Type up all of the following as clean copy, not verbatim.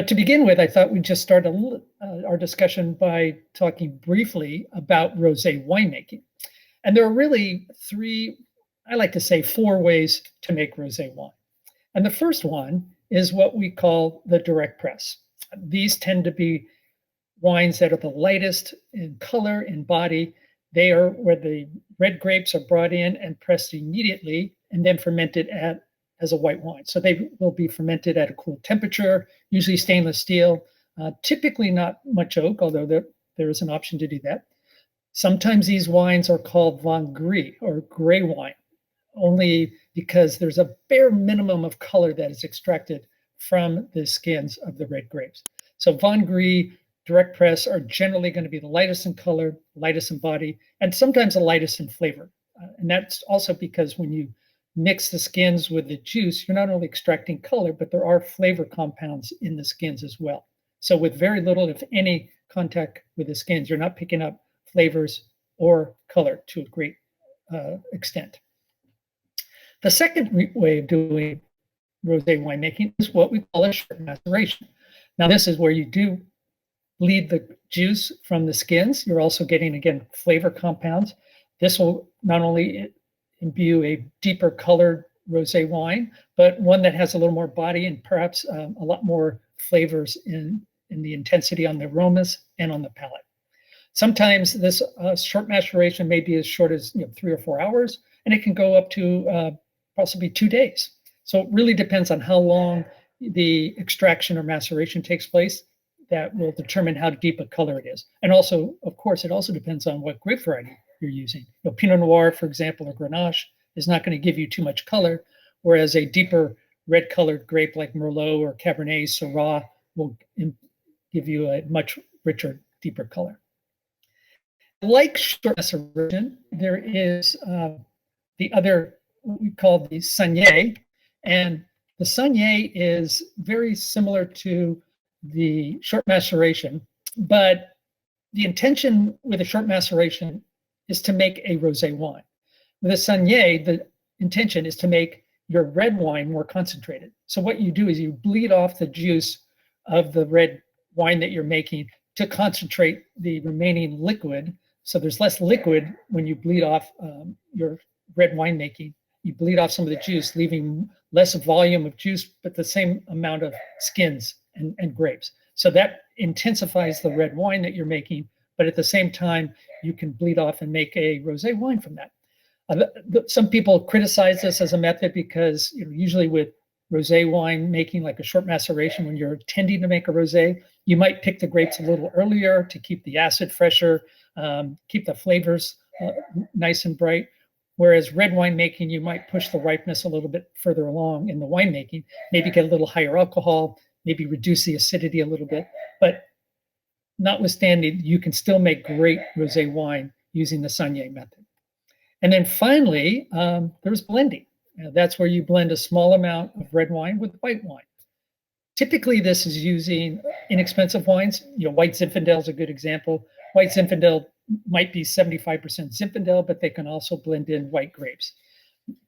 to begin with, I thought we'd just start our discussion by talking briefly about rosé winemaking. And there are really three, I like to say four ways to make rosé wine. And the first one is what we call the direct press. These tend to be wines that are the lightest in color and body. They are where the red grapes are brought in and pressed immediately and then fermented as a white wine. So they will be fermented at a cool temperature, usually stainless steel, typically not much oak, although there is an option to do that. Sometimes these wines are called vin gris or gray wine, only because there's a bare minimum of color that is extracted from the skins of the red grapes. So vin gris, direct press are generally going to be the lightest in color, lightest in body, and sometimes the lightest in flavor. And that's also because when you mix the skins with the juice, you're not only extracting color, but there are flavor compounds in the skins as well. So with very little, if any, contact with the skins, you're not picking up flavors or color to a great extent. The second way of doing rosé winemaking is what we call a short maceration. Now, this is where you do bleed the juice from the skins. You're also getting, again, flavor compounds. This will not only imbue a deeper colored rosé wine, but one that has a little more body and perhaps a lot more flavors in the intensity on the aromas and on the palate. Sometimes this short maceration may be as short as 3 or 4 hours, and it can go up to possibly 2 days. So it really depends on how long the extraction or maceration takes place. That will determine how deep a color it is. And also, of course, it also depends on what grape variety you're using. Pinot Noir, for example, or Grenache is not going to give you too much color, whereas a deeper red-colored grape like Merlot or Cabernet Syrah will give you a much richer, deeper color. Like short maceration, there is the other, what we call the Sunnier, and the Sunnier is very similar to the short maceration, but the intention with a short maceration is to make a rosé wine. With a Sunnier, the intention is to make your red wine more concentrated. So what you do is you bleed off the juice of the red wine that you're making to concentrate the remaining liquid. So there's less liquid when you bleed off your red wine making. You bleed off some of the juice, leaving less volume of juice, but the same amount of skins and grapes. So that intensifies the red wine that you're making, but at the same time, you can bleed off and make a rosé wine from that. Some people criticize this as a method because usually with rosé wine making, like a short maceration, when you're intending to make a rosé, you might pick the grapes a little earlier to keep the acid fresher, keep the flavors nice and bright. Whereas red wine making, you might push the ripeness a little bit further along in the winemaking, maybe get a little higher alcohol, maybe reduce the acidity a little bit. But notwithstanding, you can still make great rosé wine using the Sunnier method. And then finally, there's blending. That's where you blend a small amount of red wine with white wine. Typically, this is using inexpensive wines. White Zinfandel is a good example. White Zinfandel might be 75% Zinfandel, but they can also blend in white grapes.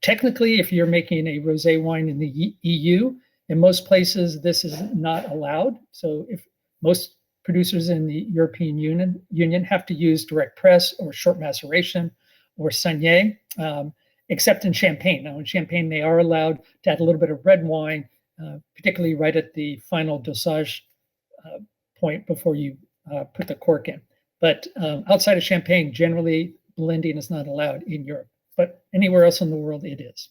Technically, if you're making a rosé wine in the EU, in most places, this is not allowed. So if most producers in the European Union have to use direct press or short maceration or Sunnier, except in Champagne. Now in Champagne, they are allowed to add a little bit of red wine, particularly right at the final dosage point before you put the cork in. But outside of Champagne, generally blending is not allowed in Europe, but anywhere else in the world it is.